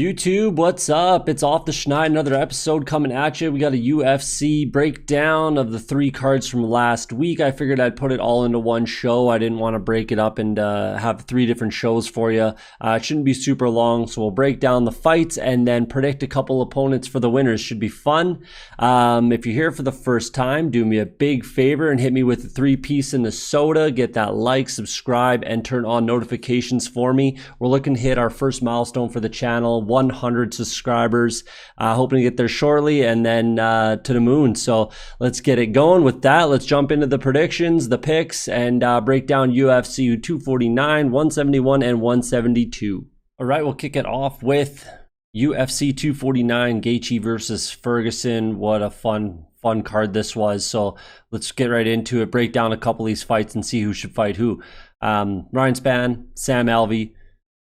YouTube, what's up? It's Off the Schneid, another episode coming at you. We got a UFC breakdown of the 3 cards from last week. I figured I'd put it all into one show. I didn't want to break it up and have 3 different shows for you. It shouldn't be super long, so we'll break down the fights and then predict a couple opponents for the winners. Should be fun. If you're here for the first time, do me a big favor and hit me with a 3-piece in the soda. Get that like, subscribe, and turn on notifications for me. We're looking to hit our first milestone for the channel, 100 subscribers, hoping to get there shortly, and then to the moon. So let's get it going. With that, let's jump into the predictions, the picks, and break down UFC 249, 171, and 172. All right, we'll kick it off with UFC 249, Gaethje versus Ferguson. What a fun card this was. So let's get right into it, break down a couple of these fights and see who should fight who. Ryan Spann, Sam Alvey.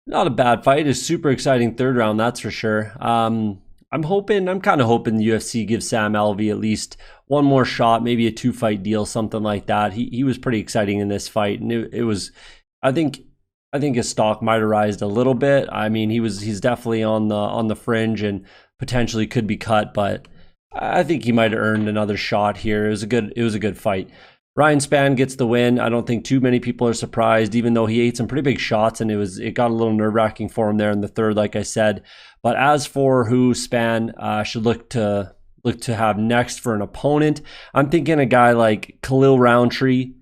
Not a bad fight. It's super exciting third round, that's for sure. I'm kind of hoping the UFC gives Sam Alvey at least one more shot, maybe a 2-fight deal, something like that. He was pretty exciting in this fight, and it was, I think his stock might have risen a little bit. I mean, he's definitely on the fringe and potentially could be cut, but I think he might have earned another shot here. It was a good fight. Ryan Spann gets the win. I don't think too many people are surprised, even though he ate some pretty big shots, and it got a little nerve-wracking for him there in the third, like I said. But as for who Spann should look to have next for an opponent, I'm thinking a guy like Khalil Roundtree,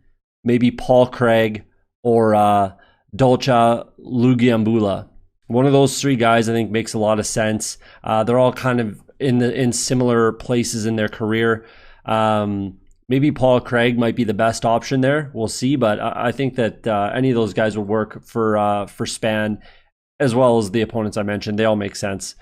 maybe Paul Craig, or Dolce Lugiambula. One of those 3 guys I think makes a lot of sense. They're all kind of in similar places in their career. Maybe Paul Craig might be the best option there. We'll see, but I think that any of those guys will work for Spann, as well as the opponents I mentioned. They all make sense.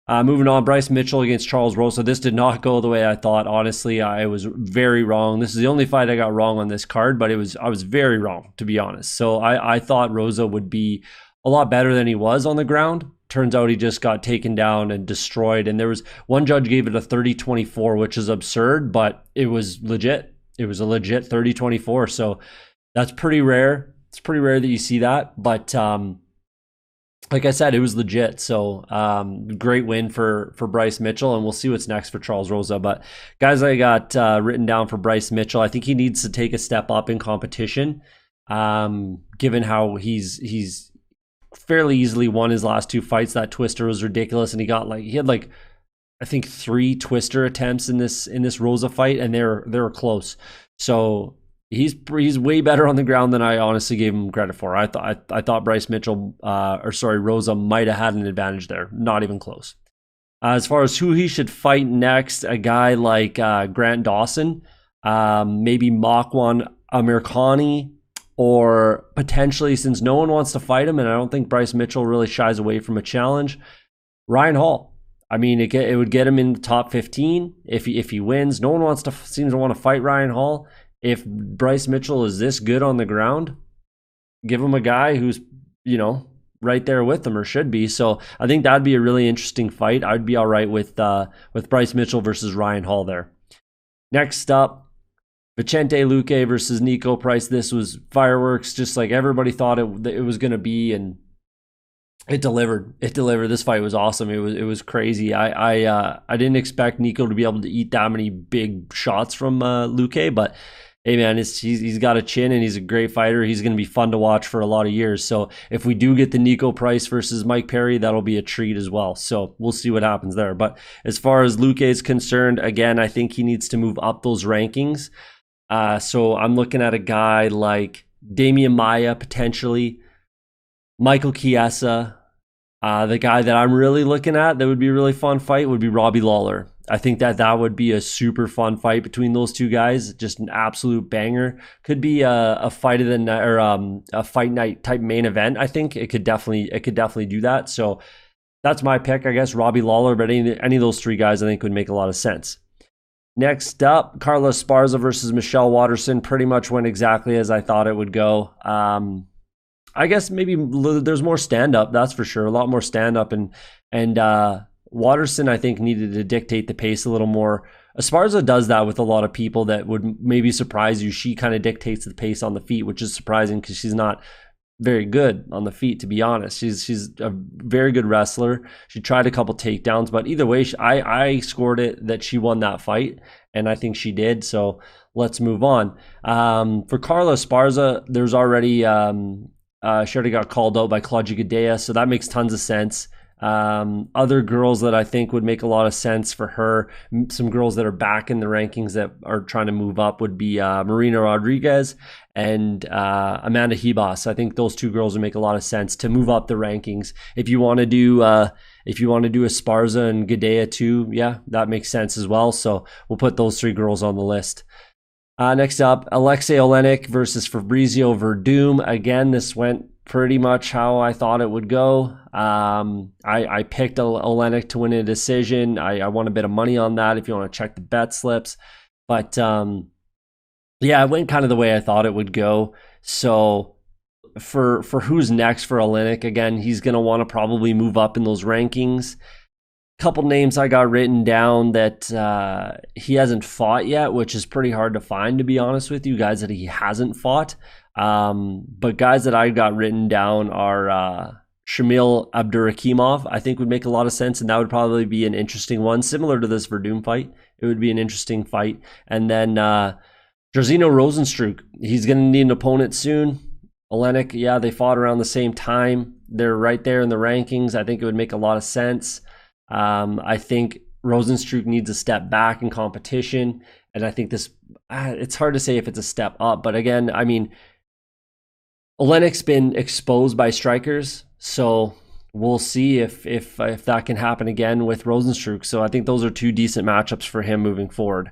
Moving on, Bryce Mitchell against Charles Rosa. This did not go the way I thought. Honestly, I was very wrong. This is the only fight I got wrong on this card, but I was very wrong, to be honest. So I thought Rosa would be a lot better than he was on the ground. Turns out he just got taken down and destroyed. And there was one judge gave it a 30-24, which is absurd, but it was legit. It was a legit 30-24. So that's pretty rare. It's pretty rare that you see that. But like I said, it was legit. So great win for Bryce Mitchell. And we'll see what's next for Charles Rosa. But guys, I got written down for Bryce Mitchell. I think he needs to take a step up in competition, given how he's fairly easily won his last 2 fights. That twister was ridiculous, and he had I think 3 twister attempts in this Rosa fight, and they were close. So he's way better on the ground than I honestly gave him credit for. I thought Bryce Mitchell Rosa might have had an advantage there. Not even close. As far as who he should fight next, a guy like Grant Dawson, maybe Makwan Amirkhani. Or potentially, since no one wants to fight him, and I don't think Bryce Mitchell really shies away from a challenge, Ryan Hall. I mean, it would get him in the top 15 if he wins. No one seems to want to fight Ryan Hall. If Bryce Mitchell is this good on the ground, give him a guy who's, right there with him, or should be. So I think that'd be a really interesting fight. I'd be all right with Bryce Mitchell versus Ryan Hall there. Next up, Vicente Luque versus Nico Price. This was fireworks, just like everybody thought it was going to be, and it delivered. It delivered. This fight was awesome. It was crazy. I didn't expect Nico to be able to eat that many big shots from Luque, but hey man, he's got a chin and he's a great fighter. He's going to be fun to watch for a lot of years. So if we do get the Nico Price versus Mike Perry, that'll be a treat as well. So we'll see what happens there. But as far as Luque is concerned, again, I think he needs to move up those rankings. So I'm looking at a guy like Damian Maia, potentially, Michael Chiesa. The guy that I'm really looking at that would be a really fun fight would be Robbie Lawler. I think that would be a super fun fight between those 2 guys. Just an absolute banger. Could be a fight of the night, or a fight night type main event. I think it could definitely do that. So that's my pick, I guess, Robbie Lawler. But any of those 3 guys I think would make a lot of sense. Next up, Carla Esparza versus Michelle Waterson. Pretty much went exactly as I thought it would go. I guess maybe there's more stand-up, that's for sure. A lot more stand-up. And Waterson, I think, needed to dictate the pace a little more. Esparza does that with a lot of people that would maybe surprise you. She kind of dictates the pace on the feet, which is surprising because she's not very good on the feet, to be honest. She's a very good wrestler. She tried a couple takedowns, but either way, I scored it that she won that fight, and I think she did. So let's move on. For Carla Esparza, there's already she already got called out by Jagged Eya, so that makes tons of sense. Other girls that I think would make a lot of sense for her, some girls that are back in the rankings that are trying to move up, would be Marina Rodriguez and Amanda Ribas. I think those two girls would make a lot of sense to move up the rankings. If you want to do Esparza and Gadea too, yeah, that makes sense as well. So we'll put those three girls on the list. Next up, Alexei Olynyk versus Fabrizio Verdum. Again, this went pretty much how I thought it would go. I picked Olynyk to win a decision. I won a bit of money on that if you want to check the bet slips. But yeah, it went kind of the way I thought it would go. So for who's next for Olynyk, again, he's going to want to probably move up in those rankings. Couple names I got written down that he hasn't fought yet, which is pretty hard to find, to be honest with you, guys that he hasn't fought. But guys that I got written down are Shamil Abdurakhimov, I think would make a lot of sense, and that would probably be an interesting one, similar to this Verdum fight. It would be an interesting fight. And then Jairzinho Rozenstruik, he's going to need an opponent soon. Olynyk, yeah, they fought around the same time. They're right there in the rankings. I think it would make a lot of sense. I think Rozenstruik needs a step back in competition, and I think this, it's hard to say if it's a step up, but again, I mean, Olynyk's been exposed by strikers, so we'll see if that can happen again with Rozenstruik. So I think those are two decent matchups for him moving forward.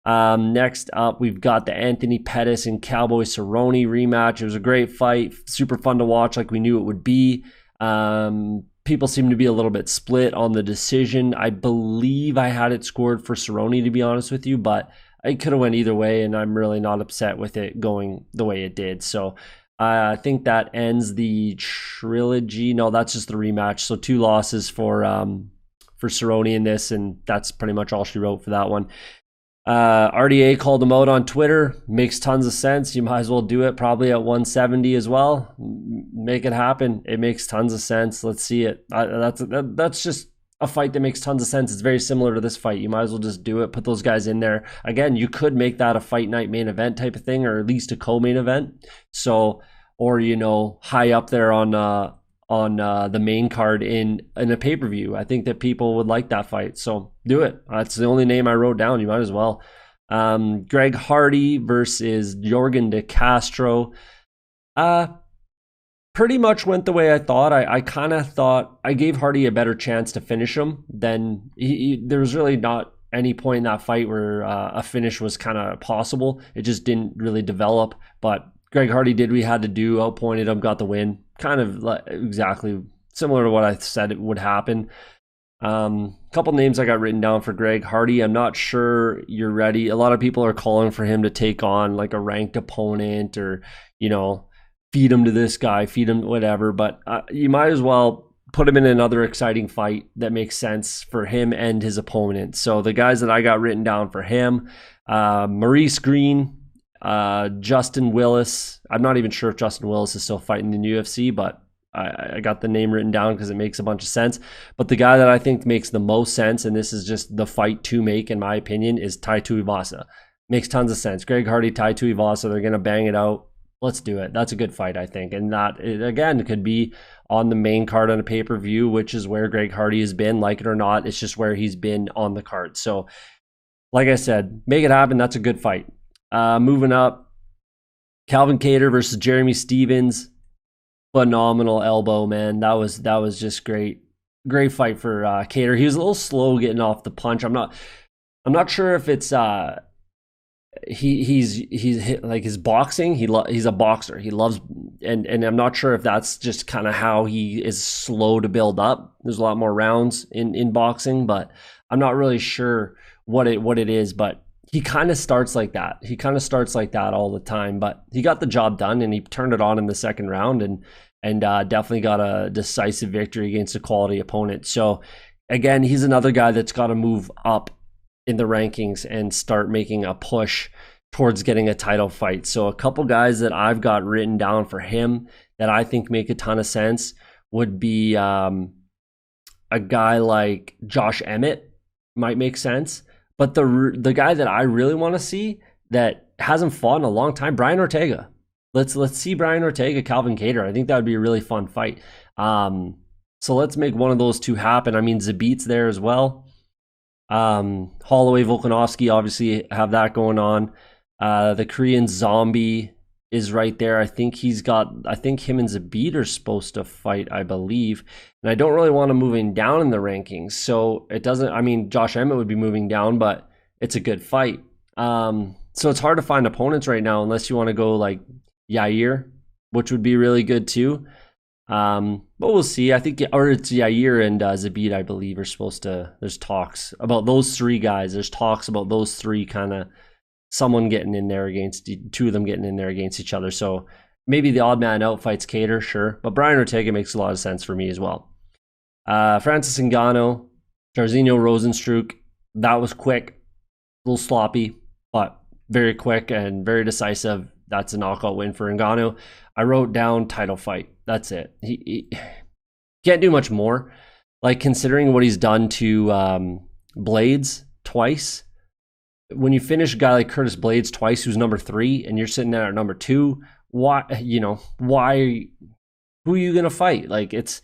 Next up, we've got the Anthony Pettis and Cowboy Cerrone rematch. It was a great fight, super fun to watch like we knew it would be. People seem to be a little bit split on the decision. I believe I had it scored for Cerrone, to be honest with you, but it could have went either way, and I'm really not upset with it going the way it did. So I think that ends the trilogy. No, that's just the rematch. So 2 losses for Cerrone in this, and that's pretty much all she wrote for that one. RDA called him out on Twitter. Makes tons of sense. You might as well do it probably at 170 as well. Make it happen. It makes tons of sense. Let's see it. That's just a fight that makes tons of sense. It's very similar to this fight. You might as well just do it. Put those guys in there. Again, you could make that a fight night main event type of thing, or at least a co-main event. So, or, you know, high up there on the main card in a pay-per-view. I think that people would like that fight, so do it. That's the only name I wrote down. You might as well. Greg Hardy versus Jorgen De Castro. Pretty much went the way I thought. I kind of thought I gave Hardy a better chance to finish him than there was really not any point in that fight where a finish was kind of possible. It just didn't really develop, but Greg Hardy did what he had to do, outpointed him, got the win. Kind of exactly similar to what I said it would happen. Couple names I got written down for Greg Hardy. I'm not sure you're ready. A lot of people are calling for him to take on like a ranked opponent, or, you know, feed him to this guy, feed him whatever. But you might as well put him in another exciting fight that makes sense for him and his opponent. So the guys that I got written down for him, Maurice Green, Justin Willis. I'm not even sure if Justin Willis is still fighting in the UFC, but I got the name written down because it makes a bunch of sense. But the guy that I think makes the most sense, and this is just the fight to make in my opinion, is Tai Tuivasa. Makes tons of sense. Greg Hardy, Tai Tuivasa, they're going to bang it out. Let's do it. That's a good fight, I think. And that, again, could be on the main card on a pay-per-view, which is where Greg Hardy has been, like it or not. It's just where he's been on the card. So, like I said, make it happen. That's a good fight. Moving up, Calvin Kattar versus Jeremy Stephens. Phenomenal elbow, man. That was just great. Great fight for Kattar. He was a little slow getting off the punch. I'm not sure if it's he's hit, like his boxing. He's a boxer. He loves, and I'm not sure if that's just kind of how he is slow to build up. There's a lot more rounds in boxing, but I'm not really sure what it is, but he kind of starts like that. He kind of starts like that all the time, but he got the job done and he turned it on in the second round and definitely got a decisive victory against a quality opponent. So again, he's another guy that's got to move up in the rankings and start making a push towards getting a title fight. So a couple guys that I've got written down for him that I think make a ton of sense would be a guy like Josh Emmett might make sense. But the guy that I really want to see that hasn't fought in a long time, Brian Ortega. Let's see Brian Ortega, Calvin Kattar. I think that would be a really fun fight. So let's make one of those two happen. I mean, Zabit's there as well. Holloway, Volkanovski obviously have that going on. The Korean Zombie is right there. I think him and Zabit are supposed to fight, I believe. And I don't really want to move him down in the rankings. So it doesn't, I mean, Josh Emmett would be moving down, but it's a good fight. So it's hard to find opponents right now unless you want to go like Yair, which would be really good too. But we'll see. I think, or it's Yair and Zabit, I believe, are supposed to, there's talks about those three guys. There's talks about those three kind of someone getting in there against, two of them getting in there against each other. So maybe the odd man out fights Kattar, sure. But Brian Ortega makes a lot of sense for me as well. Francis Ngannou, Jairzinho Rozenstruik, that was quick, a little sloppy, but very quick and very decisive. That's a knockout win for Ngannou. I wrote down title fight. That's it. He can't do much more. Like, considering what he's done to Blades twice, when you finish a guy like Curtis Blades twice, who's number 3, and you're sitting there at number 2, why, who are you going to fight? Like, it's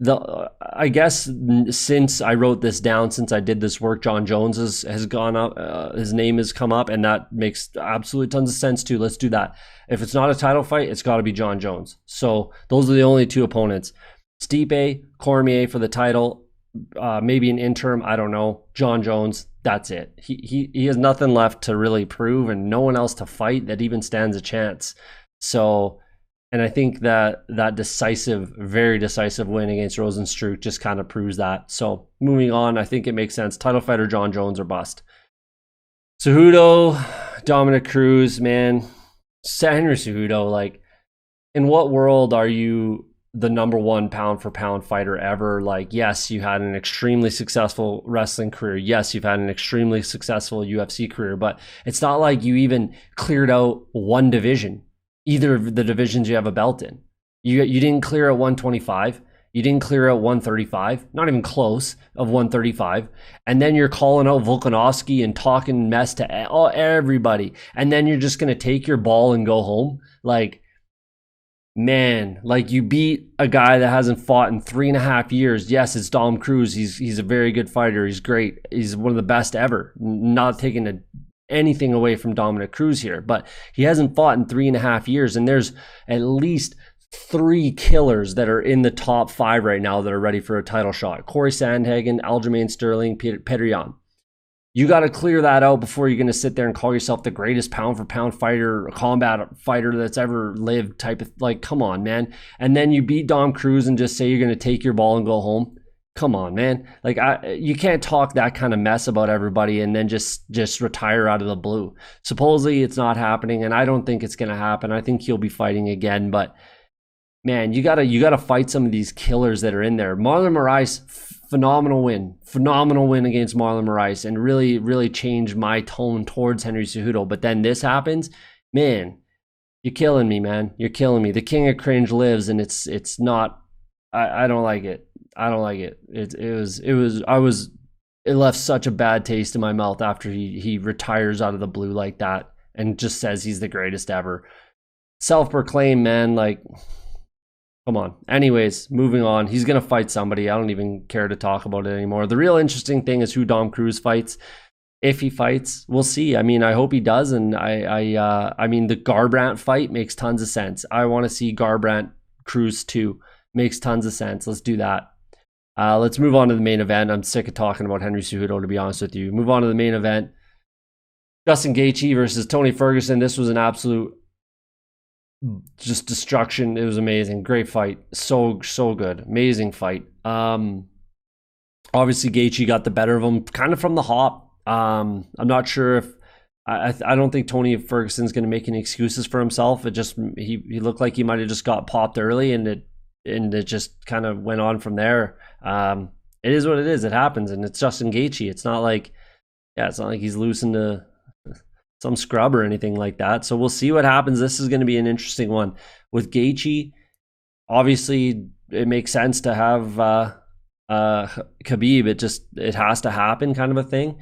I guess since I wrote this down, since I did this work, John Jones has gone up, his name has come up, and that makes absolutely tons of sense too. Let's do that. If it's not a title fight, it's got to be John Jones. So those are the only two opponents. Stipe, Cormier for the title, maybe an interim, I don't know. John Jones, that's it. He has nothing left to really prove and no one else to fight that even stands a chance. So, and I think that decisive, very decisive win against Rozenstruik just kind of proves that. So moving on, I think it makes sense. Title fighter John Jones or bust. Cejudo, Dominic Cruz, man. Henry Cejudo, like, in what world are you the number 1 pound for pound fighter ever? Like, yes, you had an extremely successful wrestling career. Yes, you've had an extremely successful UFC career, but it's not like you even cleared out one division. Either of the divisions you have a belt in. You didn't clear at 125. You didn't clear at 135. Not even close of 135. And then you're calling out Volkanovski and talking mess to everybody. And then you're just going to take your ball and go home. Like, man, like, you beat a guy that hasn't fought in 3.5 years. Yes, it's Dom Cruz. He's a very good fighter. He's great. He's one of the best ever. Not taking anything away from Dominic Cruz here, but he hasn't fought in 3.5 years, and there's at least 3 killers that are in the top 5 right now that are ready for a title shot. Corey Sandhagen, Aljamain Sterling, Petr Yan. You got to clear that out before you're going to sit there and call yourself the greatest pound for pound fighter, combat fighter that's ever lived type of, like, come on, man. And then you beat Dom Cruz and just say you're going to take your ball and go home. Come on, man. Like, you can't talk that kind of mess about everybody and then just retire out of the blue. Supposedly it's not happening, and I don't think it's going to happen. I think he'll be fighting again, but man, you gotta fight some of these killers that are in there. Marlon Moraes, phenomenal win against Marlon Moraes, and really, really changed my tone towards Henry Cejudo. But then this happens, man, you're killing me, man. You're killing me. The king of cringe lives, and it's not. I don't like it. I don't like it. It left such a bad taste in my mouth after he retires out of the blue like that and just says he's the greatest ever. Self-proclaimed, man. Like, come on. Anyways, moving on. He's going to fight somebody. I don't even care to talk about it anymore. The real interesting thing is who Dom Cruz fights. If he fights, we'll see. I mean, I hope he does. And I mean, the Garbrandt fight makes tons of sense. I want to see Garbrandt Cruz too. Makes tons of sense. Let's do that. Let's move on to the main event. I'm sick of talking about Henry Cejudo, to be honest with you. Move on to the main event. Justin Gaethje versus Tony Ferguson. This was an absolute just destruction. It was amazing. Great fight. So good. Amazing fight. Obviously, Gaethje got the better of him kind of from the hop. I'm not sure if I don't think Tony Ferguson's going to make any excuses for himself. It just he looked like he might have just got popped early, and it just kind of went on from there. It is what it is. It happens, and it's Justin Gaethje. It's not like he's losing to scrub or anything like that. So we'll see what happens. This is going to be an interesting one. With Gaethje, obviously it makes sense to have Khabib. It has to happen, kind of a thing.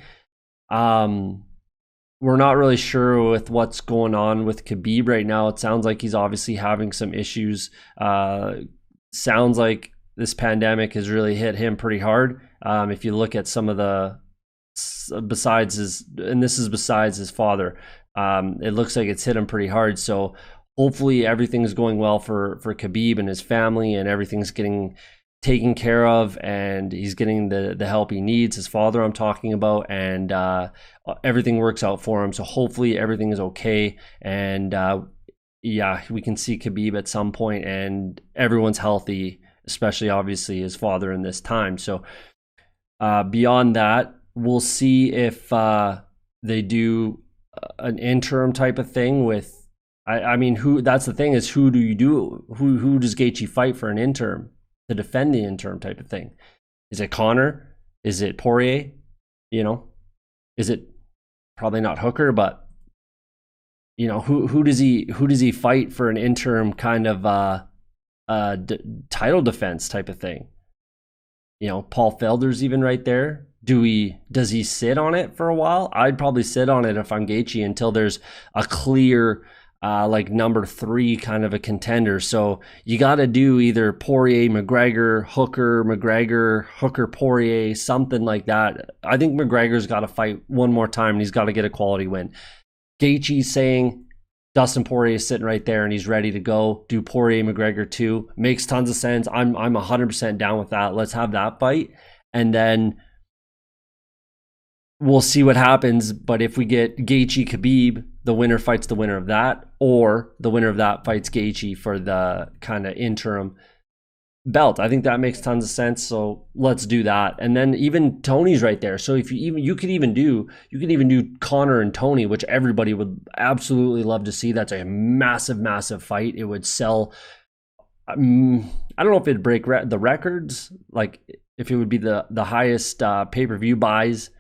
We're not really sure with what's going on with Khabib right now. It sounds like he's obviously having some issues. Sounds like this pandemic has really hit him pretty hard. If you look at some of the, besides his father, it looks like it's hit him pretty hard. So hopefully everything's going well for Khabib and his family, and everything's getting taken care of, and he's getting the help he needs, his father I'm talking about, and everything works out for him. So hopefully everything is okay, and we can see Khabib at some point, and everyone's healthy, especially obviously his father in this time. So beyond that, we'll see if they do an interim type of thing with, I mean, that's the thing, is who does Gaethje fight for an interim to defend the interim type of thing? Is it Conor? Is it Poirier? Is it probably not Hooker? But who does he fight for an interim kind of title defense type of thing? Paul Felder's even right there. Does he sit on it for a while? I'd probably sit on it if I'm Gaethje until there's a clear like number 3 kind of a contender. So you got to do either Poirier, McGregor, Hooker, Poirier, something like that. I think McGregor's got to fight one more time, and he's got to get a quality win. Gaethje's saying Dustin Poirier is sitting right there and he's ready to go. Do Poirier, McGregor too. Makes tons of sense. I'm 100% down with that. Let's have that fight, and then we'll see what happens. But if we get Gaethje Khabib, the winner fights the winner of that, or the winner of that fights Gaethje for the kind of interim belt. I think that makes tons of sense. So let's do that. And then even Tony's right there. So if you could even do Conor and Tony, which everybody would absolutely love to see. That's a massive, massive fight. It would sell. I don't know if it'd break the records, like if it would be the highest pay-per-view buys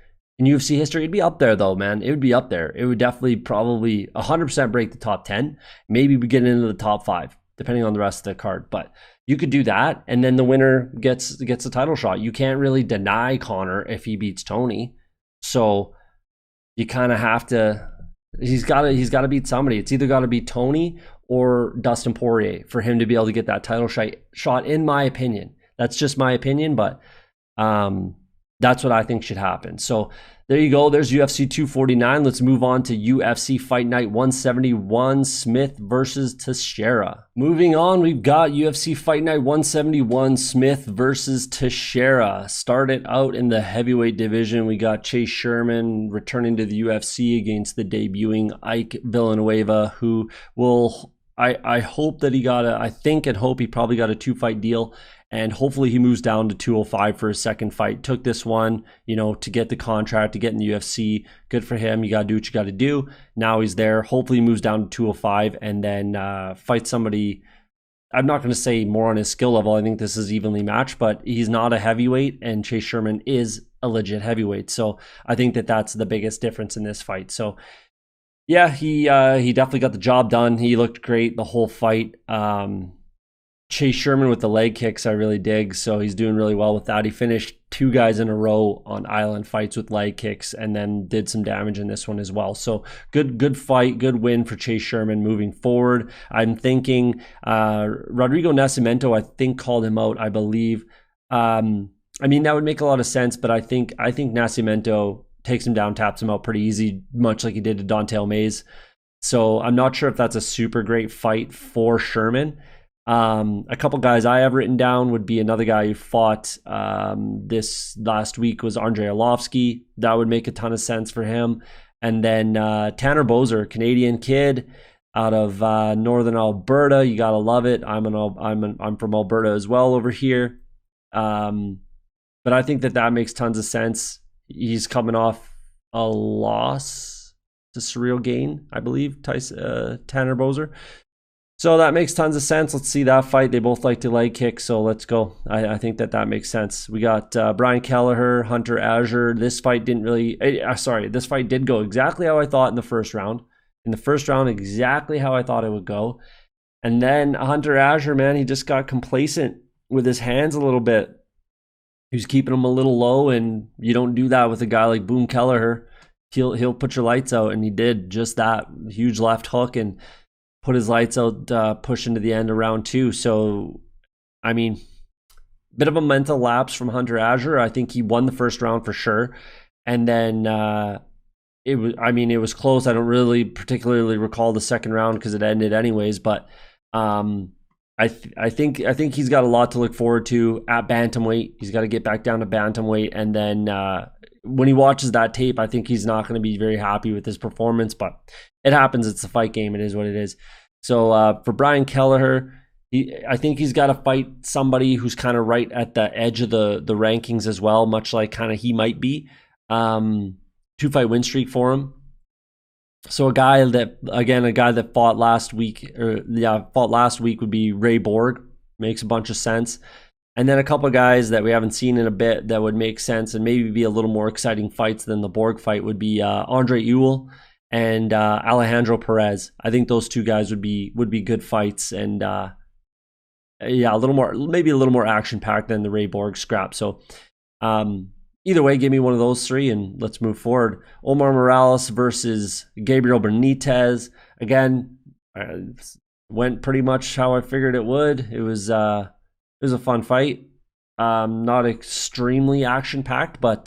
in UFC history. It'd be up there though, man. It would be up there. It would definitely probably 100% break the top 10. Maybe we get into the top 5, depending on the rest of the card. But you could do that, and then the winner gets a title shot. You can't really deny Conor if he beats Tony. So you kind of have to. He's got to beat somebody. It's either got to be Tony or Dustin Poirier for him to be able to get that title shot. In my opinion, that's just my opinion, but that's what I think should happen. So there you go. There's UFC 249. Let's move on to UFC Fight Night 171, Smith versus Teixeira. Moving on, we've got UFC Fight Night 171, Smith versus Teixeira. Started out in the heavyweight division. We got Chase Sherman returning to the UFC against the debuting Ike Villanueva, who will, I hope that he probably got a 2-fight deal. And hopefully he moves down to 205 for his second fight. Took this one, to get the contract, to get in the UFC. Good for him. You got to do what you got to do. Now he's there. Hopefully he moves down to 205 and then fight somebody. I'm not going to say more on his skill level. I think this is evenly matched, but he's not a heavyweight, and Chase Sherman is a legit heavyweight. So I think that's the biggest difference in this fight. So yeah, he definitely got the job done. He looked great the whole fight. Chase Sherman with the leg kicks I really dig, so he's doing really well with that. He finished 2 guys in a row on island fights with leg kicks, and then did some damage in this one as well. So good fight, good win for Chase Sherman moving forward. I'm thinking Rodrigo Nascimento, I think, called him out, I believe. I mean, that would make a lot of sense, but I think Nascimento takes him down, taps him out pretty easy, much like he did to Dante Almeida. So I'm not sure if that's a super great fight for Sherman. A couple guys I have written down would be another guy who fought this last week was Andrei Arlovski. That would make a ton of sense for him. And then Tanner Boser, Canadian kid out of northern Alberta. You gotta love it. I'm from Alberta as well over here. But I think that makes tons of sense. He's coming off a loss to Surreal Gain, I believe, Tanner Boser. So that makes tons of sense. Let's see that fight. They both like to leg kick, so let's go. I think that makes sense. We got Brian Kelleher, Hunter Azure. This fight didn't really... this fight did go exactly how I thought in the first round. In the first round, exactly how I thought it would go. And then Hunter Azure, man, he just got complacent with his hands a little bit. He was keeping them a little low, and you don't do that with a guy like Boom Kelleher. He'll put your lights out, and he did just that. Huge left hook and put his lights out, push into the end of round 2. So, I mean, bit of a mental lapse from Hunter Azure. I think he won the first round for sure. And then it was close. I don't really particularly recall the second round because it ended anyways. But I think he's got a lot to look forward to at bantamweight. He's got to get back down to bantamweight. And then when he watches that tape, I think he's not going to be very happy with his performance. But it happens. It's a fight game. It is what it is. So for Brian Kelleher, I think he's got to fight somebody who's kind of right at the edge of the rankings as well, much like kind of he might be. 2-fight win streak for him. So a guy that fought last week would be Ray Borg. Makes a bunch of sense. And then a couple of guys that we haven't seen in a bit that would make sense and maybe be a little more exciting fights than the Borg fight would be Andrei Arlovski and Alejandro Perez. I think those two guys would be good fights, and a little more action packed than the Ray Borg scrap. So either way, give me one of those three and let's move forward. Omar Morass versus Gabriel Benitez. Again, went pretty much how I figured it would. It was a fun fight. Not extremely action packed, but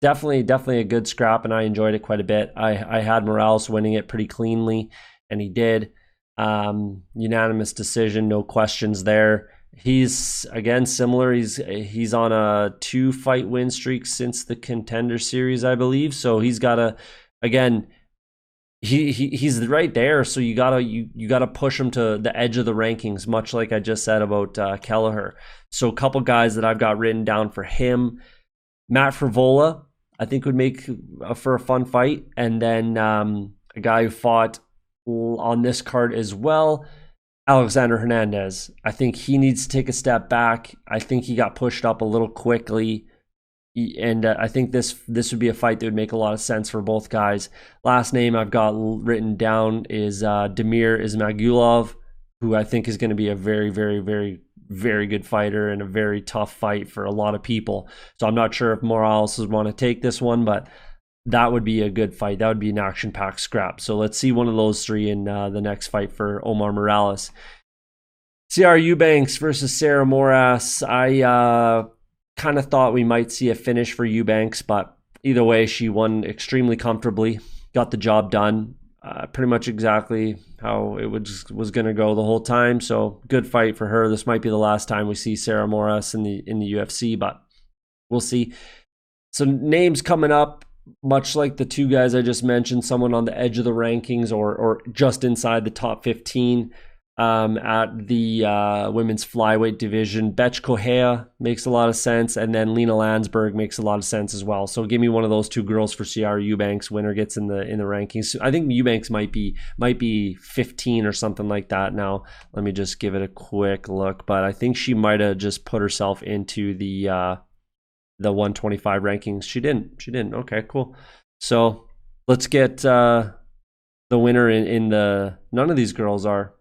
definitely a good scrap, and I enjoyed it quite a bit. I had Morass winning it pretty cleanly, and he did. Unanimous decision, no questions there. He's again similar. He's on a 2-fight win streak since the Contender Series, I believe. So he's got to, again, he's right there. So you gotta push him to the edge of the rankings, much like I just said about Kelleher. So a couple guys that I've got written down for him: Matt Frivola, I think would make for a fun fight, and then a guy who fought on this card as well, Alexandra Hernandez. I think he needs to take a step back. I think he got pushed up a little quickly, and I think this would be a fight that would make a lot of sense for both guys. Last name I've got written down is Damir Ismagulov, who I think is going to be a very, very, very, very good fighter and a very tough fight for a lot of people. So I'm not sure if Morass would want to take this one, but that would be a good fight. That would be an action-packed scrap. So let's see one of those three in the next fight for Omar Morass. CR Eubanks versus Sarah Morass. I kind of thought we might see a finish for Eubanks, but either way, she won extremely comfortably, got the job done. Pretty much exactly how it was going to go the whole time. So good fight for her. This might be the last time we see Sarah Morass in the UFC, but we'll see. So names coming up, much like the two guys I just mentioned, someone on the edge of the rankings or just inside the top 15 at the women's flyweight division. Betch Kohea makes a lot of sense, and then Lena Landsberg makes a lot of sense as well. So give me one of those two girls for CR Eubanks. Winner gets in the rankings. I think Eubanks might be 15 or something like that now. Let me just give it a quick look, but I think she might have just put herself into the 125 rankings. She didn't. Okay, cool. So let's get the winner in the... None of these girls are.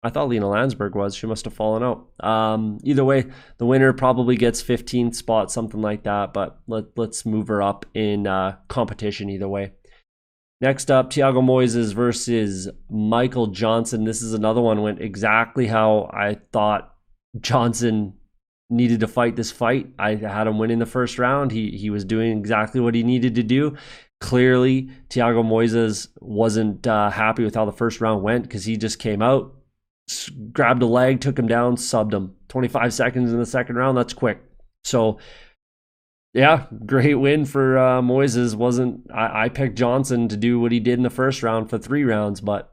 I thought Lena Landsberg was. She must have fallen out. Either way, the winner probably gets 15th spot, something like that, but let's move her up in competition either way. Next up, Thiago Moises versus Michael Johnson. This is another one, went exactly how I thought Johnson needed to fight this fight. I had him win in the first round. He was doing exactly what he needed to do. Clearly, Thiago Moises wasn't happy with how the first round went because he just came out, grabbed a leg, took him down, subbed him. 25 seconds in the second round, that's quick. So, yeah, great win for Moises. I picked Johnson to do what he did in the first round for 3 rounds, but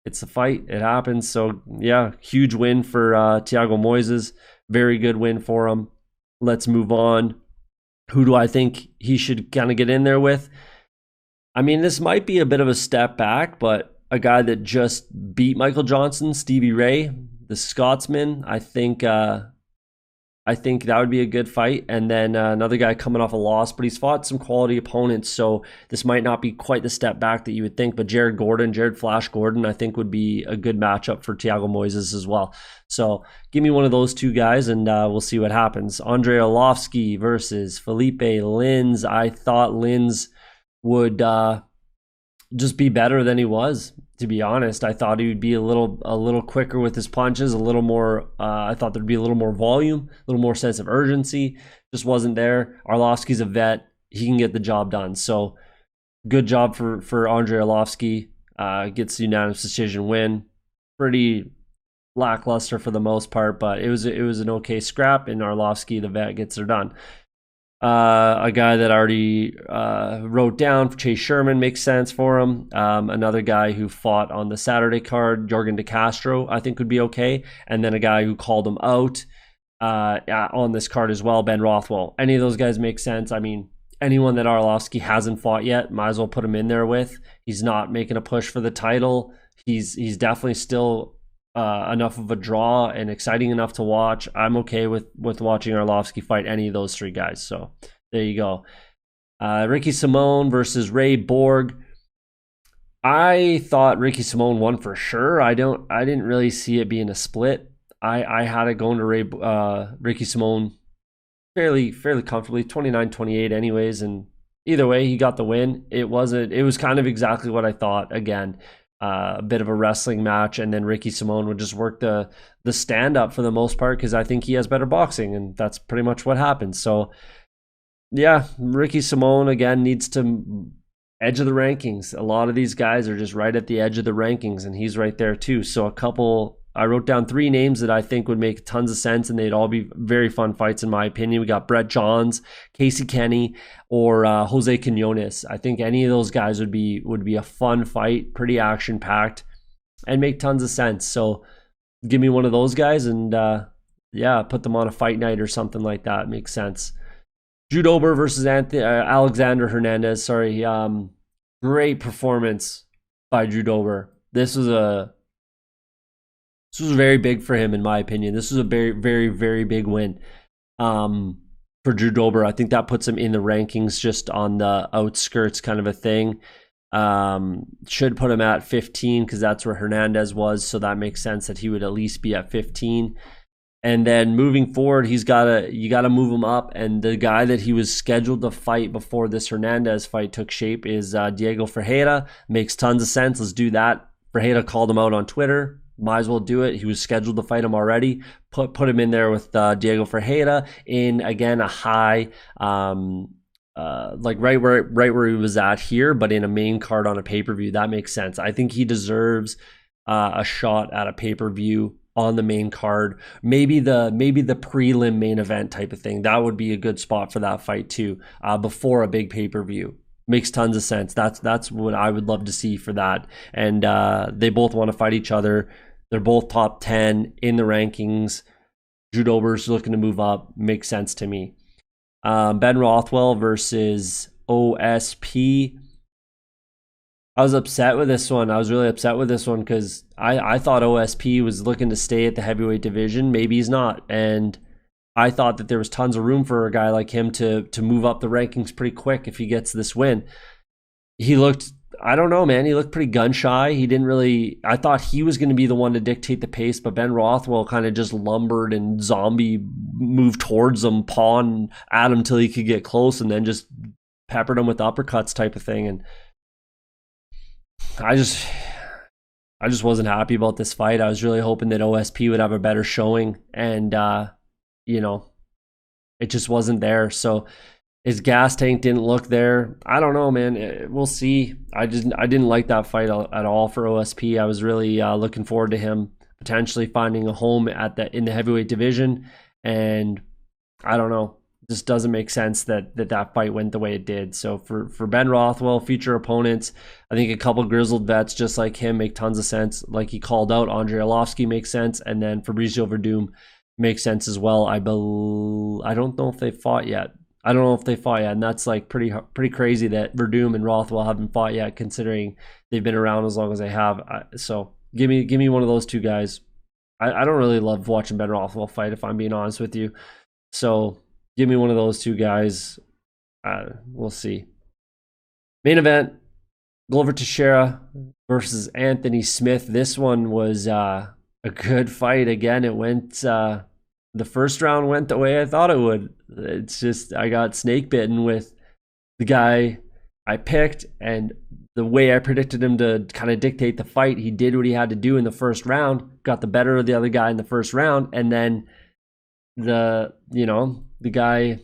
it's a fight. It happens. So, yeah, huge win for Thiago Moises. Very good win for him. Let's move on. Who do I think he should kind of get in there with? I mean, this might be a bit of a step back, but a guy that just beat Michael Johnson, Stevie Ray, the Scotsman. I think that would be a good fight. And then another guy coming off a loss, but he's fought some quality opponents, so this might not be quite the step back that you would think. But Jared Flash Gordon, I think would be a good matchup for Thiago Moises as well. So give me one of those two guys, and we'll see what happens. Andrei Arlovski versus Felipe Lins. I thought Lins would just be better than he was, to be honest. I thought he would be a little quicker with his punches, a little more. I thought there'd be a little more volume, a little more sense of urgency. Just wasn't there. Arlovski's a vet; he can get the job done. So, good job for Andrei Arlovski. Gets the unanimous decision win. Pretty lackluster for the most part, but it was an okay scrap, and Arlovski, the vet, gets her done. A guy that I already wrote down, Chase Sherman, makes sense for him. Another guy who fought on the Saturday card, Jorgen De Castro, I think would be okay. And then a guy who called him out on this card as well, Ben Rothwell. Any of those guys make sense. I mean, anyone that Arlovski hasn't fought yet, might as well put him in there with. He's not making a push for the title. He's definitely still enough of a draw and exciting enough to watch. I'm okay with watching Arlovski fight any of those three guys. So there you go. Ricky Simon versus Ray Borg. I thought Ricky Simon won for sure. I didn't really see it being a split. I had it going to Ricky Simon fairly comfortably, 29-28 anyways, and either way he got the win. It was kind of exactly what I thought. Again, a bit of a wrestling match, and then Ricky Simon would just work the stand-up for the most part, because I think he has better boxing, and that's pretty much what happened. So, yeah, Ricky Simon, again, needs to edge of the rankings. A lot of these guys are just right at the edge of the rankings, and he's right there too. So I wrote down 3 names that I think would make tons of sense, and they'd all be very fun fights in my opinion. We got Brett Johns, Casey Kenny, or Jose Quinones. I think any of those guys would be a fun fight, pretty action packed, and make tons of sense. So give me one of those guys, and put them on a fight night or something like that. Makes sense. Jude Ober versus Alexandra Hernandez. Great performance by Jude Ober. This was very big for him, in my opinion. This was a very, very, very big win for Jude Ober. I think that puts him in the rankings, just on the outskirts kind of a thing. Should put him at 15, because that's where Hernandez was, so that makes sense that he would at least be at 15. And then moving forward, you got to move him up. And the guy that he was scheduled to fight before this Hernandez fight took shape is Diego Ferreira. Makes tons of sense. Let's do that. Ferreira called him out on Twitter. Might as well do it. He was scheduled to fight him already. Put him in there with Diego Ferreira in, again, a high, like right where he was at here, but in a main card on a pay-per-view. That makes sense. I think he deserves a shot at a pay-per-view on the main card. Maybe the prelim main event type of thing. That would be a good spot for that fight too, before a big pay-per-view. Makes tons of sense. That's what I would love to see for that. And they both want to fight each other. They're both top 10 in the rankings. Jude Ober's looking to move up. Makes sense to me. Ben Rothwell versus OSP. I was upset with this one. I was really upset with this one because I thought OSP was looking to stay at the heavyweight division. Maybe he's not. And I thought that there was tons of room for a guy like him to move up the rankings pretty quick if he gets this win. He looked, I don't know, man. He looked pretty gun shy. He didn't really, I thought he was going to be the one to dictate the pace, but Ben Rothwell kind of just lumbered and zombie moved towards him, pawing at him till he could get close, and then just peppered him with uppercuts type of thing. And I just wasn't happy about this fight. I was really hoping that OSP would have a better showing, and it just wasn't there. So his gas tank didn't look there. I don't know, man. We'll see. I didn't like that fight at all for OSP. I was really looking forward to him potentially finding a home in the heavyweight division, and I don't know. It just doesn't make sense that fight went the way it did. So for Ben Rothwell, future opponents, I think a couple grizzled vets just like him make tons of sense. Like he called out, Andrei Arlovski makes sense, and then Fabricio Verdum makes sense as well. I don't know if they fought yet. I don't know if they fought yet, and that's like pretty crazy that Verdum and Rothwell haven't fought yet, considering they've been around as long as they have. So give me one of those two guys. I don't really love watching Ben Rothwell fight, if I'm being honest with you. So give me one of those two guys. We'll see. Main event, Glover Teixeira versus Anthony Smith. This one was a good fight. Again, it went, the first round went the way I thought it would. It's just, I got snake bitten with the guy I picked, and the way I predicted him to kind of dictate the fight. He did what he had to do in the first round, got the better of the other guy in the first round, and then the other guy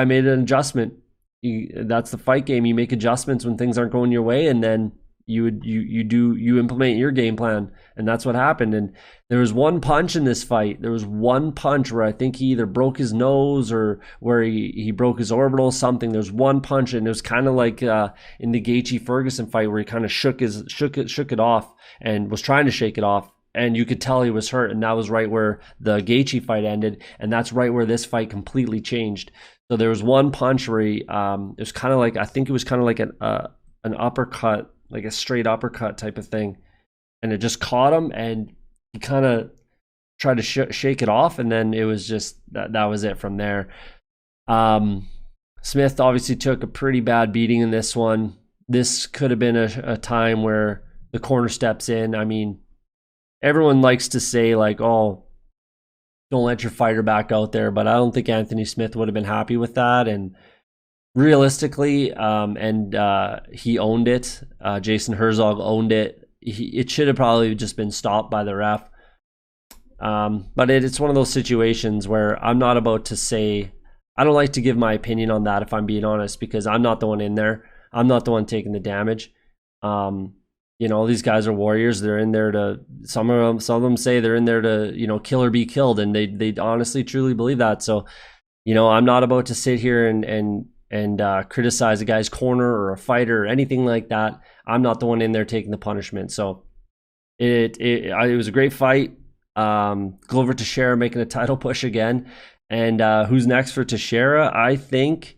made an adjustment. That's the fight game. You make adjustments when things aren't going your way, and then you implement your game plan, and that's what happened. And there was one punch in this fight. There was one punch where I think he either broke his nose or where he broke his orbital, something. There's one punch, and it was kind of like in the Gaethje Ferguson fight where he kind of shook it off and was trying to shake it off, and you could tell he was hurt. And that was right where the Gaethje fight ended, and that's right where this fight completely changed. So there was one punch where it was kind of like, I think it was kind of like an uppercut, like a straight uppercut type of thing, and it just caught him, and he kind of tried to shake it off, and then it was just that was it from there. Smith obviously took a pretty bad beating in this one. This could have been a time where the corner steps in. I mean, everyone likes to say like, oh, don't let your fighter back out there, but I don't think Anthony Smith would have been happy with that. And realistically, he owned it. Jason Herzog owned it. It should have probably just been stopped by the ref. But it's one of those situations where I'm not about to say, I don't like to give my opinion on that, if I'm being honest, because I'm not the one in there. I'm not the one taking the damage. These guys are warriors. They're in there to, some of them say they're in there to, kill or be killed. And they honestly, truly believe that. So, I'm not about to sit here and criticize a guy's corner or a fighter or anything like that. I'm not the one in there taking the punishment. So it was a great fight. Glover Teixeira making a title push again. And who's next for Teixeira? I think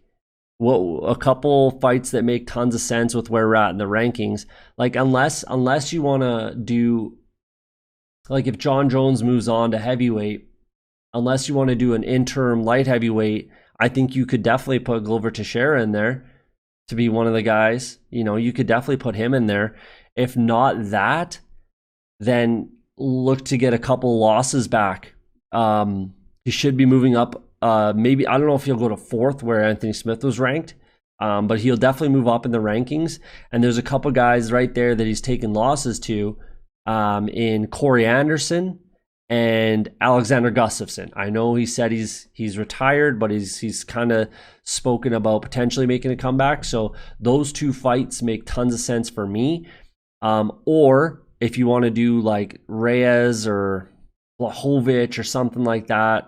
a couple fights that make tons of sense with where we're at in the rankings. Like unless you want to do, like if John Jones moves on to heavyweight, unless you want to do an interim light heavyweight, I think you could definitely put Glover Teixeira in there to be one of the guys. You could definitely put him in there. If not that, then look to get a couple losses back. He should be moving up. Maybe, I don't know if he'll go to 4th where Anthony Smith was ranked, but he'll definitely move up in the rankings. And there's a couple guys right there that he's taken losses to, in Corey Anderson and Alexander Gustafsson. I know he said he's retired, but he's kind of spoken about potentially making a comeback. So those two fights make tons of sense for me. Or if you want to do like Reyes or Blachowicz or something like that,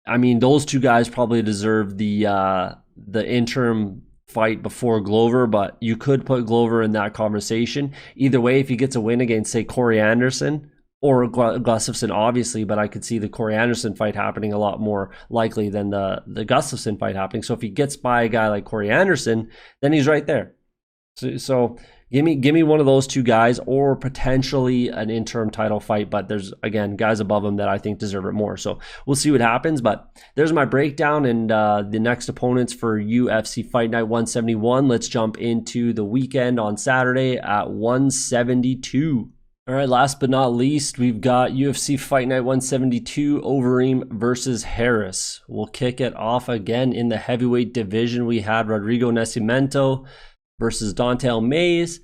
I mean, those two guys probably deserve the interim fight before Glover, but you could put Glover in that conversation. Either way, if he gets a win against, say, Corey Anderson or Gustafsson, obviously, but I could see the Corey Anderson fight happening a lot more likely than the Gustafsson fight happening. So if he gets by a guy like Corey Anderson, then he's right there. So give me one of those two guys, or potentially an interim title fight. But there's, again, guys above him that I think deserve it more. So we'll see what happens. But there's my breakdown and the next opponents for UFC Fight Night 171. Let's jump into the weekend on Saturday at 172. All right, last but not least, we've got UFC Fight Night 172, Overeem versus Harris. We'll kick it off again in the heavyweight division. We had Rodrigo Nascimento versus Don'Tale Mayes.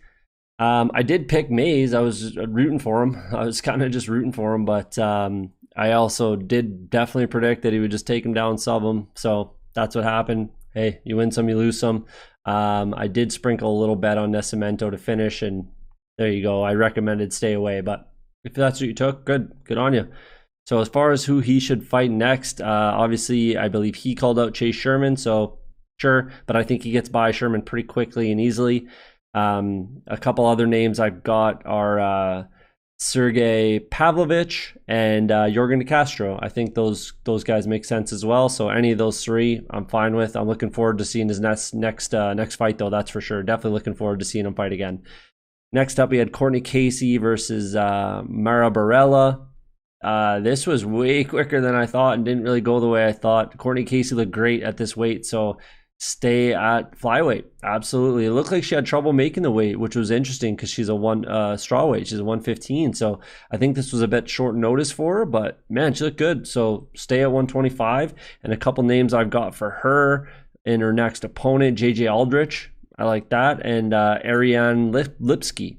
I did pick Mayes. I was rooting for him. I was kind of just rooting for him, but I also did definitely predict that he would just take him down, sub him. So that's what happened. Hey, you win some, you lose some. I did sprinkle a little bet on Nascimento to finish, and there you go. I recommended stay away, but if that's what you took, good on you. So as far as who he should fight next, obviously I believe he called out Chase Sherman, so sure, but I think he gets by Sherman pretty quickly and easily. A couple other names I've got are Sergey Pavlovich, and Jorgen De Castro. I think those guys make sense as well. So any of those three, I'm fine with. I'm looking forward to seeing his next fight, though. That's for sure. Definitely looking forward to seeing him fight again. Next up, we had Courtney Casey versus Mara Barella. This was way quicker than I thought and didn't really go the way I thought. Courtney Casey looked great at this weight, so stay at flyweight. Absolutely. It looked like she had trouble making the weight, which was interesting because she's a straw weight. She's a 115. So I think this was a bit short notice for her, but man, she looked good. So stay at 125. And a couple names I've got for her in her next opponent, JJ Aldrich. I like that. And Ariane Lipsky.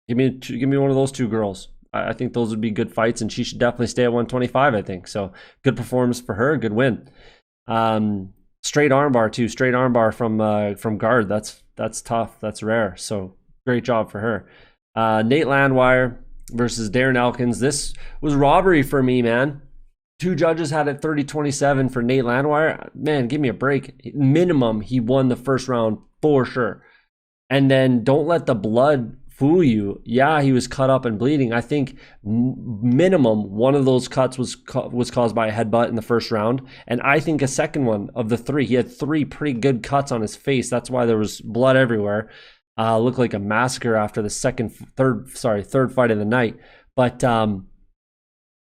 Give me one of those two girls. I think those would be good fights, and she should definitely stay at 125, I think. So good performance for her, good win. Straight armbar too. Straight armbar from guard. That's tough. That's rare. So great job for her. Nate Landwehr versus Darren Elkins. This was robbery for me, man. Two judges had it 30-27 for Nate Landwehr. Man, give me a break. Minimum, he won the first round for sure. And then don't let the blood fool you. Yeah, he was cut up and bleeding. I think minimum one of those cuts was caused by a headbutt in the first round, and I think a second one of the three. He had three pretty good cuts on his face. That's why there was blood everywhere. Looked like a massacre after the third fight of the night. But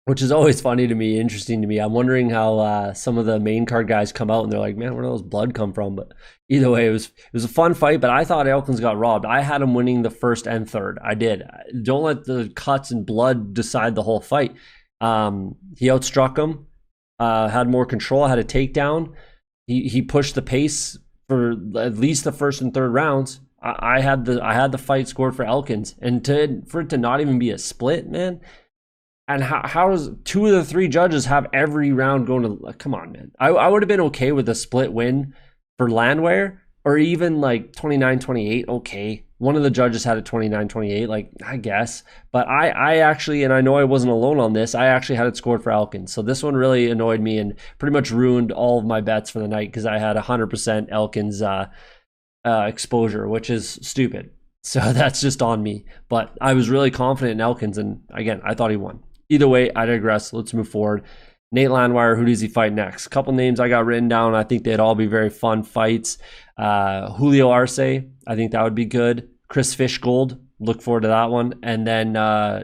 which is always funny to me, interesting to me. I'm wondering how some of the main card guys come out and they're like, man, where did those blood come from? But either way, it was a fun fight, but I thought Elkins got robbed. I had him winning the first and third. I did. Don't let the cuts and blood decide the whole fight. He outstruck him, had more control, had a takedown. He pushed the pace for at least the first and third rounds. I had the fight scored for Elkins, and for it to not even be a split, man. And how does two of the three judges have every round going to... Come on, man. I would have been okay with a split win for Landwehr, or even like 29-28, okay. One of the judges had it 29-28, like, I guess. But I actually, and I know I wasn't alone on this, I actually had it scored for Elkins. So this one really annoyed me and pretty much ruined all of my bets for the night because I had 100% Elkins exposure, which is stupid. So that's just on me. But I was really confident in Elkins, and again, I thought he won. Either way, I digress. Let's move forward. Nate Landwehr, who does he fight next? A couple names I got written down. I think they'd all be very fun fights. Julio Arce, I think that would be good. Chris Fishgold, look forward to that one. And then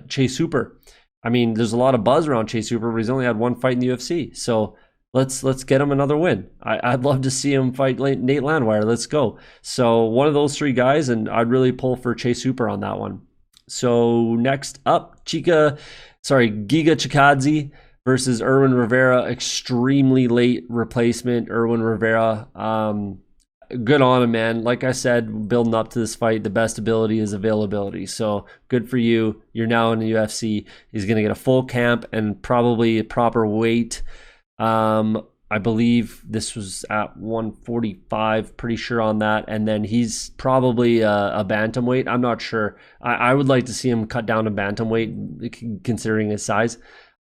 Chase Hooper. I mean, there's a lot of buzz around Chase Hooper, but he's only had one fight in the UFC. So let's get him another win. I'd love to see him fight Nate Landwehr. Let's go. So one of those three guys, and I'd really pull for Chase Hooper on that one. So next up, Giga Chikadze versus Erwin Rivera. Extremely late replacement, Erwin Rivera. Good on him, man. Like I said, building up to this fight, the best ability is availability. So good for you. You're now in the UFC. He's going to get a full camp and probably a proper weight. I believe this was at 145, pretty sure on that. And then he's probably a bantamweight. I'm not sure. I would like to see him cut down to bantamweight, considering his size.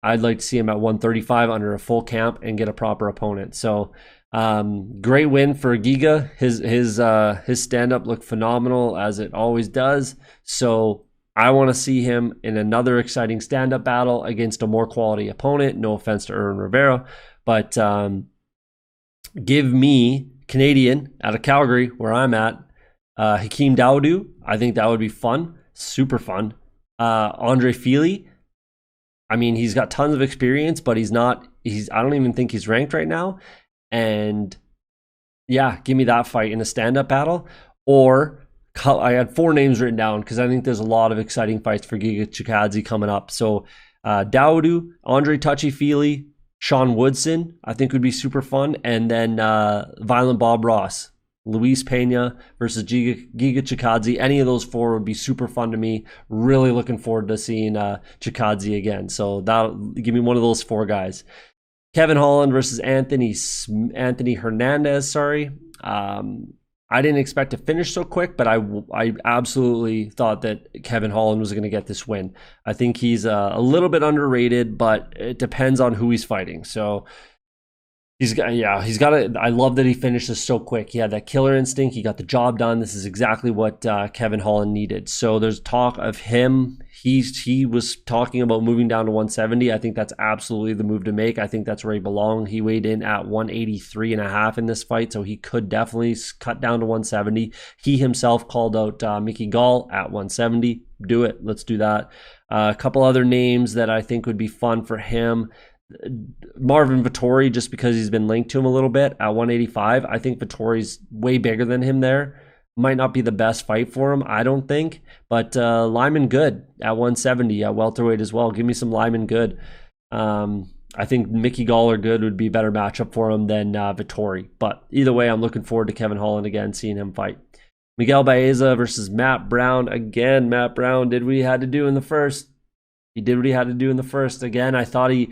I'd like to see him at 135 under a full camp and get a proper opponent. So great win for Giga. His stand-up looked phenomenal, as it always does. So I want to see him in another exciting stand-up battle against a more quality opponent. No offense to Erwin Rivera. But give me Canadian out of Calgary, where I'm at, Hakeem Dawodu. I think that would be fun, super fun. Andre Fili. I mean, he's got tons of experience, but I don't even think he's ranked right now. And yeah, give me that fight in a stand-up battle. Or I had four names written down because I think there's a lot of exciting fights for Giga Chikadze coming up. So Dawodu, Andre Touchy-Feely, Sean Woodson, I think would be super fun. And then Violent Bob Ross, Luis Pena versus Giga Chikadze. Any of those four would be super fun to me. Really looking forward to seeing Chikadze again. So give me one of those four guys. Kevin Holland versus Anthony Hernandez. Sorry. I didn't expect to finish so quick, but I absolutely thought that Kevin Holland was going to get this win. I think he's a little bit underrated, but it depends on who he's fighting. So He's got it. I love that he finishes so quick. He had that killer instinct. He got the job done. This is exactly what Kevin Holland needed. So there's talk of him. He was talking about moving down to 170. I think that's absolutely the move to make. I think that's where he belonged. He weighed in at 183.5 in this fight, so he could definitely cut down to 170. He himself called out Mickey Gall at 170. Do it. Let's do that. A couple other names that I think would be fun for him. Marvin Vettori, just because he's been linked to him a little bit at 185. I think Vittori's way bigger than him there. Might not be the best fight for him, I don't think. But Lyman Good at 170 at welterweight as well. Give me some Lyman Good. I think Mickey Gall or Good would be a better matchup for him than Vettori. But either way, I'm looking forward to Kevin Holland again, seeing him fight. Miguel Baeza versus Matt Brown. Again, Matt Brown did what he had to do in the first. He did what he had to do in the first. Again, I thought he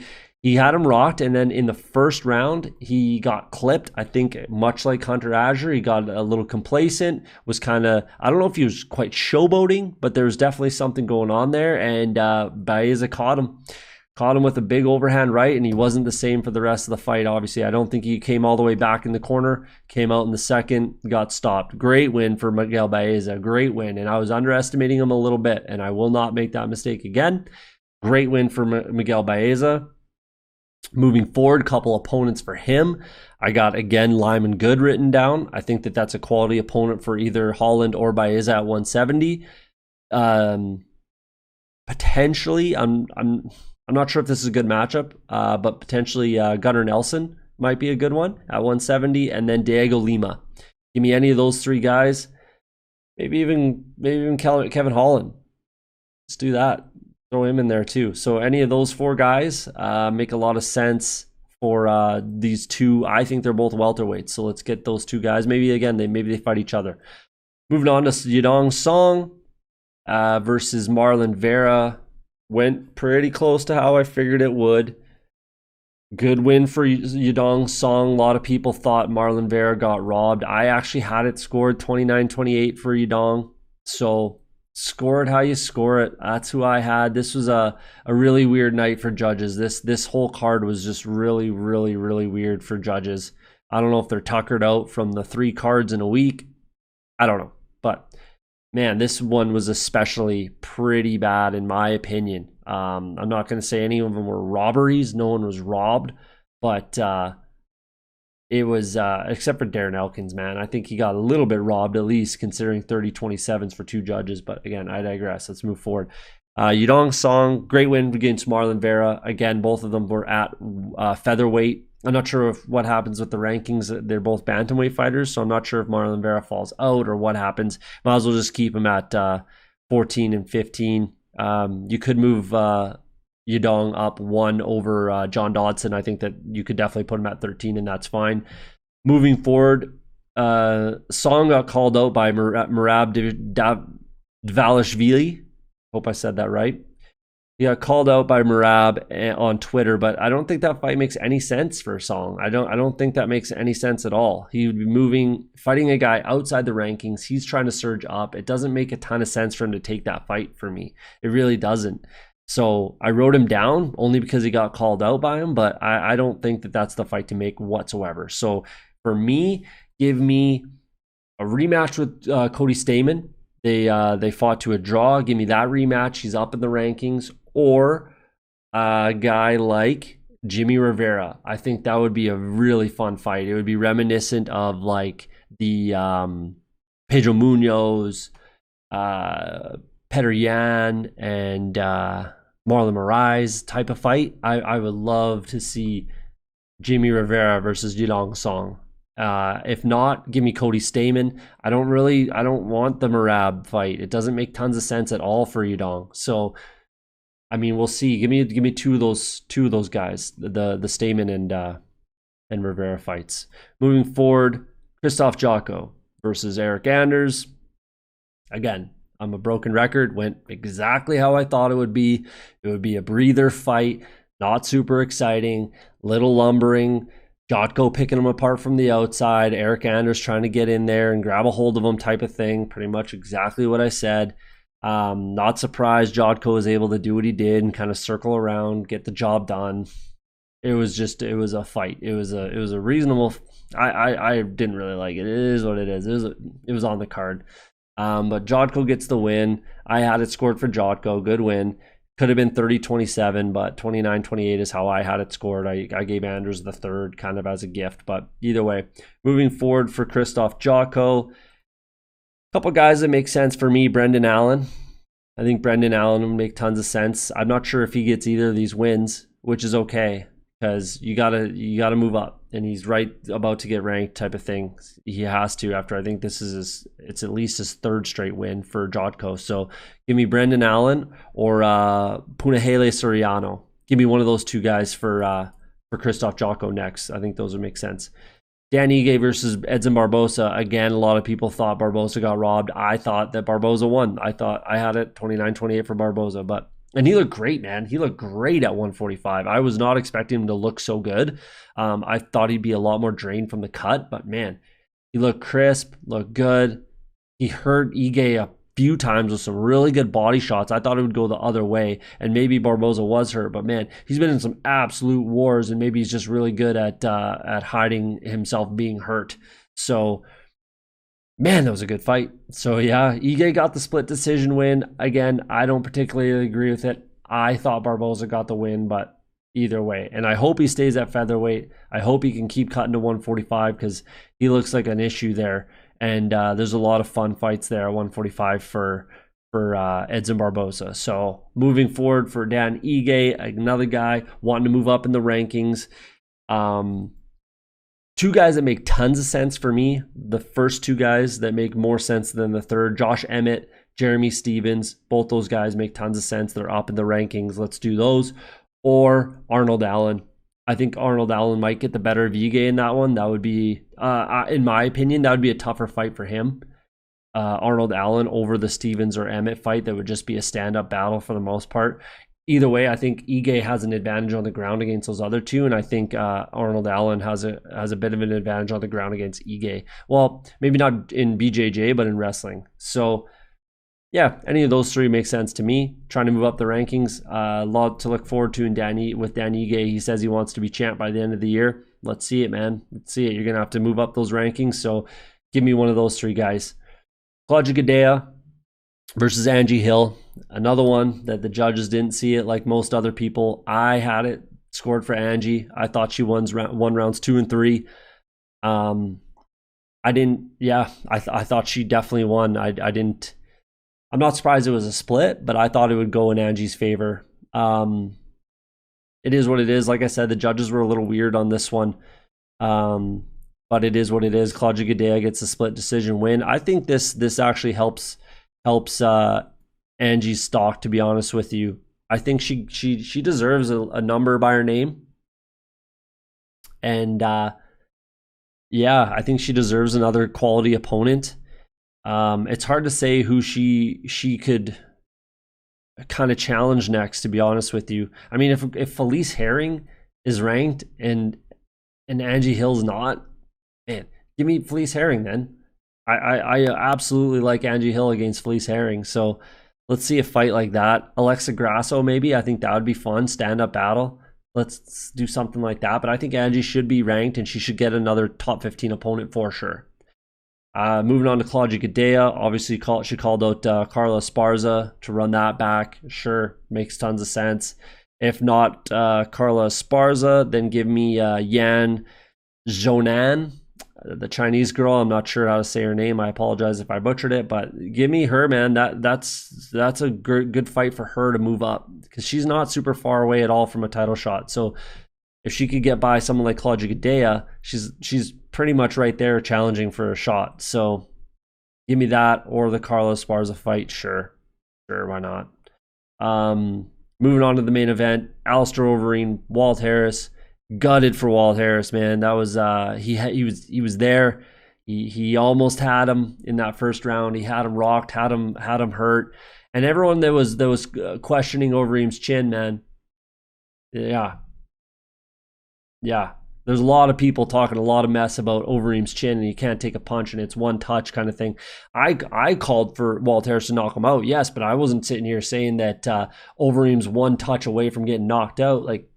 had him rocked, and then in the first round, he got clipped. I think much like Hunter Azure, he got a little complacent, was kind of, I don't know if he was quite showboating, but there was definitely something going on there, and Baeza caught him with a big overhand right, and he wasn't the same for the rest of the fight, obviously. I don't think he came all the way back in the corner, came out in the second, got stopped. Great win for Miguel Baeza, great win, and I was underestimating him a little bit, and I will not make that mistake again. Great win for Miguel Baeza. Moving forward, couple opponents for him. I got, again, Lyman Good written down. I think that that's a quality opponent for either Holland or Baeza at 170. Potentially, I'm not sure if this is a good matchup, but potentially Gunnar Nelson might be a good one at 170, and then Diego Lima. Give me any of those three guys. Maybe even Kevin Holland. Let's do that. Throw him in there too. So any of those four guys make a lot of sense for these two. I think they're both welterweights. So let's get those two guys. Maybe they fight each other. Moving on to Yadong Song versus Marlon Vera. Went pretty close to how I figured it would. Good win for Yadong Song. A lot of people thought Marlon Vera got robbed. I actually had it scored 29-28 for Yadong. So score it how you score it. That's who I had. This was a really weird night for judges. This whole card was just really, really, really weird for judges. I don't know if they're tuckered out from the 3 cards in a week. I don't know. But, man, this one was especially pretty bad in my opinion. I'm not going to say any of them were robberies. No one was robbed. But it was, except for Darren Elkins, man. I think he got a little bit robbed, at least, considering 30-27s for 2 judges. But again, I digress. Let's move forward. Yadong Song, great win against Marlon Vera. Again, both of them were at featherweight. I'm not sure what happens with the rankings. They're both bantamweight fighters, so I'm not sure if Marlon Vera falls out or what happens. Might as well just keep him at 14 and 15. You could move Yadong up 1 over John Dodson. I think that you could definitely put him at 13, and that's fine. Moving forward, Song got called out by Merab Dvalishvili. Hope I said that right. He got called out by Merab on Twitter, but I don't think that fight makes any sense for Song. I don't think that makes any sense at all. He would be fighting a guy outside the rankings. He's trying to surge up. It doesn't make a ton of sense for him to take that fight for me. It really doesn't. So I wrote him down only because he got called out by him, but I don't think that that's the fight to make whatsoever. So for me, give me a rematch with Cody Stamann. They fought to a draw. Give me that rematch. He's up in the rankings. Or a guy like Jimmy Rivera. I think that would be a really fun fight. It would be reminiscent of like the Pedro Munoz, Petr Yan, and Marlon Moraes type of fight. I would love to see Jimmy Rivera versus Yadong Song. If not, give me Cody Stamann. I don't want the Merab fight. It doesn't make tons of sense at all for Yadong. So, I mean, we'll see. Give me two of those guys, the Stamann and Rivera fights. Moving forward, Christoph Jocko versus Eric Anders. Again, I'm a broken record. Went exactly how I thought it would be. It would be a breather fight, not super exciting, little lumbering. Jotko picking him apart from the outside. Eric Anders trying to get in there and grab a hold of him type of thing. Pretty much exactly what I said. Not surprised Jotko was able to do what he did and kind of circle around, get the job done. it was a fight. It was a reasonable. I didn't really like it. It is what it is. It was on the card. But Jotko gets the win. I had it scored for Jotko. Good win. Could have been 30-27, but 29-28 is how I had it scored. I gave Andrews the third kind of as a gift. But either way, moving forward for Krzysztof Jotko, a couple guys that make sense for me. Brendan Allen. I think Brendan Allen would make tons of sense. I'm not sure if he gets either of these wins, which is okay, because you gotta move up, and he's right about to get ranked type of thing. He has to, after I think this is it's at least his third straight win for Jotko. So give me Brendan Allen or Punahele Soriano. Give me one of those two guys for Krzysztof Jotko next. I think those would make sense. Dan Ige versus Edson Barboza. Again, a lot of people thought Barboza got robbed. I thought that Barboza won. I thought I had it 29-28 for Barboza, and he looked great, man. He looked great at 145. I was not expecting him to look so good. I thought he'd be a lot more drained from the cut, but man, he looked crisp, looked good. He hurt Ige a few times with some really good body shots. I thought it would go the other way, and maybe Barboza was hurt, but man, he's been in some absolute wars, and maybe he's just really good at hiding himself being hurt. So, man, that was a good fight. So yeah, Ige got the split decision win. Again, I don't particularly agree with it. I thought Barboza got the win, but either way, and I hope he stays at featherweight. I hope he can keep cutting to 145 because he looks like an issue there. And there's a lot of fun fights there at 145 for Edson Barboza. So moving forward for Dan Ige, another guy wanting to move up in the rankings. Two guys that make tons of sense for me. The first two guys that make more sense than the third, Josh Emmett, Jeremy Stevens. Both those guys make tons of sense. They're up in the rankings. Let's do those. Or Arnold Allen. I think Arnold Allen might get the better of Ige in that one. That would be, in my opinion, that would be a tougher fight for him. Arnold Allen over the Stevens or Emmett fight. That would just be a stand-up battle for the most part. Either way, I think Ige has an advantage on the ground against those other two, and I think Arnold Allen has a bit of an advantage on the ground against Ige. Well, maybe not in BJJ, but in wrestling. So, yeah, any of those three make sense to me. Trying to move up the rankings. A lot to look forward to with Dan Ige. He says he wants to be champ by the end of the year. Let's see it, man. Let's see it. You're going to have to move up those rankings. So give me one of those three guys. Jagged Eya versus Angie Hill. Another one that the judges didn't see it like most other people. I had it scored for Angie. I thought she won rounds 2 and 3. I didn't. Yeah, I thought she definitely won. I didn't. I'm not surprised it was a split, but I thought it would go in Angie's favor. It is what it is. Like I said, the judges were a little weird on this one, but it is what it is. Jagged Eya gets a split decision win. I think this actually helps Angie's stock. To be honest with you, I think she deserves a number by her name, and yeah, I think she deserves another quality opponent. It's hard to say who she could kind of challenge next, to be honest with you. I mean, if Felice Herring is ranked and Angie Hill's not, man, give me Felice Herring then. I absolutely like Angie Hill against Felice Herring. So let's see a fight like that. Alexa Grasso, maybe. I think that would be fun. Stand-up battle. Let's do something like that. But I think Angie should be ranked, and she should get another top 15 opponent for sure. Moving on to Jagged Eya, obviously she called out Carla Esparza to run that back. Sure, makes tons of sense. If not Carla Esparza, then give me Yan Zhonan, the Chinese girl. I'm not sure how to say her name. I apologize if I butchered it, but give me her, man. That's a good fight for her to move up, because she's not super far away at all from a title shot. So if she could get by someone like Jagged Eya, she's pretty much right there challenging for a shot. So give me that or the Carla Esparza fight. Sure, why not? Moving on to the main event, Alistair Overeem, Walt Harris. Gutted for Walt Harris, man. That was he was there. He almost had him in that first round. He had him rocked, had him hurt, and everyone that was questioning Overeem's chin, man. Yeah, there's a lot of people talking a lot of mess about Overeem's chin, and he can't take a punch, and it's one touch kind of thing. I called for Walt Harris to knock him out, yes, but I wasn't sitting here saying that Overeem's one touch away from getting knocked out. Like,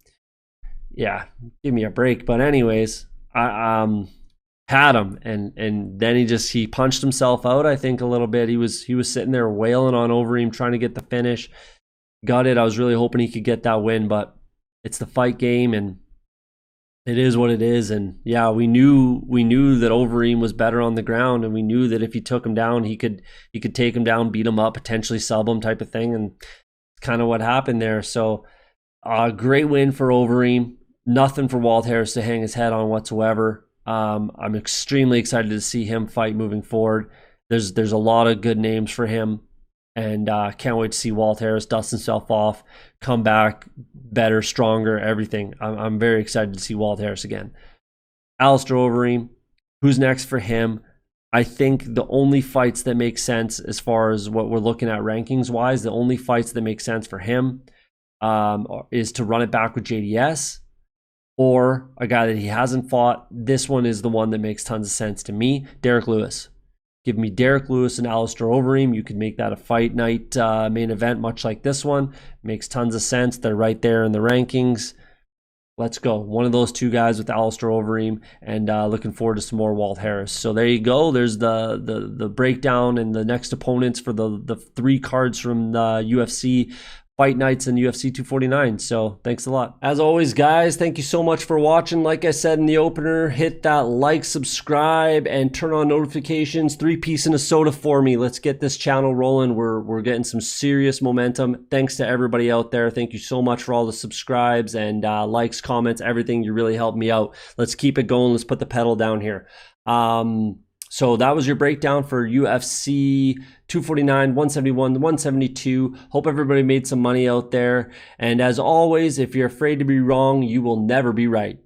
yeah, give me a break. But anyways, I had him, and then he punched himself out, I think, a little bit. He was sitting there wailing on Overeem, trying to get the finish. Got it. I was really hoping he could get that win, but it's the fight game, and it is what it is. And yeah, we knew that Overeem was better on the ground, and we knew that if he took him down, he could take him down, beat him up, potentially sub him, type of thing. And kind of what happened there. So great win for Overeem. Nothing for Walt Harris to hang his head on whatsoever. I'm extremely excited to see him fight moving forward. There's a lot of good names for him, and can't wait to see Walt Harris dust himself off, come back better, stronger, everything. I'm very excited to see Walt Harris again. Alistair Overeem, who's next for him? I think the only fights that make sense as far as what we're looking at rankings wise, the only fights that make sense for him is to run it back with JDS or a guy that he hasn't fought. This one is the one that makes tons of sense to me. Derek Lewis. Give me Derek Lewis and Alistair Overeem. You could make that a fight night main event, much like this one. Makes tons of sense. They're right there in the rankings. Let's go. One of those two guys with Alistair Overeem, and looking forward to some more Walt Harris. So there you go. There's the breakdown and the next opponents for the 3 cards from the UFC Fight Nights and UFC 249. So thanks a lot. As always, guys, thank you so much for watching. Like I said in the opener, hit that like, subscribe, and turn on notifications. 3-piece and a soda for me. Let's get this channel rolling. We're getting some serious momentum. Thanks to everybody out there. Thank you so much for all the subscribes and likes, comments, everything. You really helped me out. Let's keep it going. Let's put the pedal down here. So that was your breakdown for UFC 249, 171, 172. Hope everybody made some money out there. And as always, if you're afraid to be wrong, you will never be right.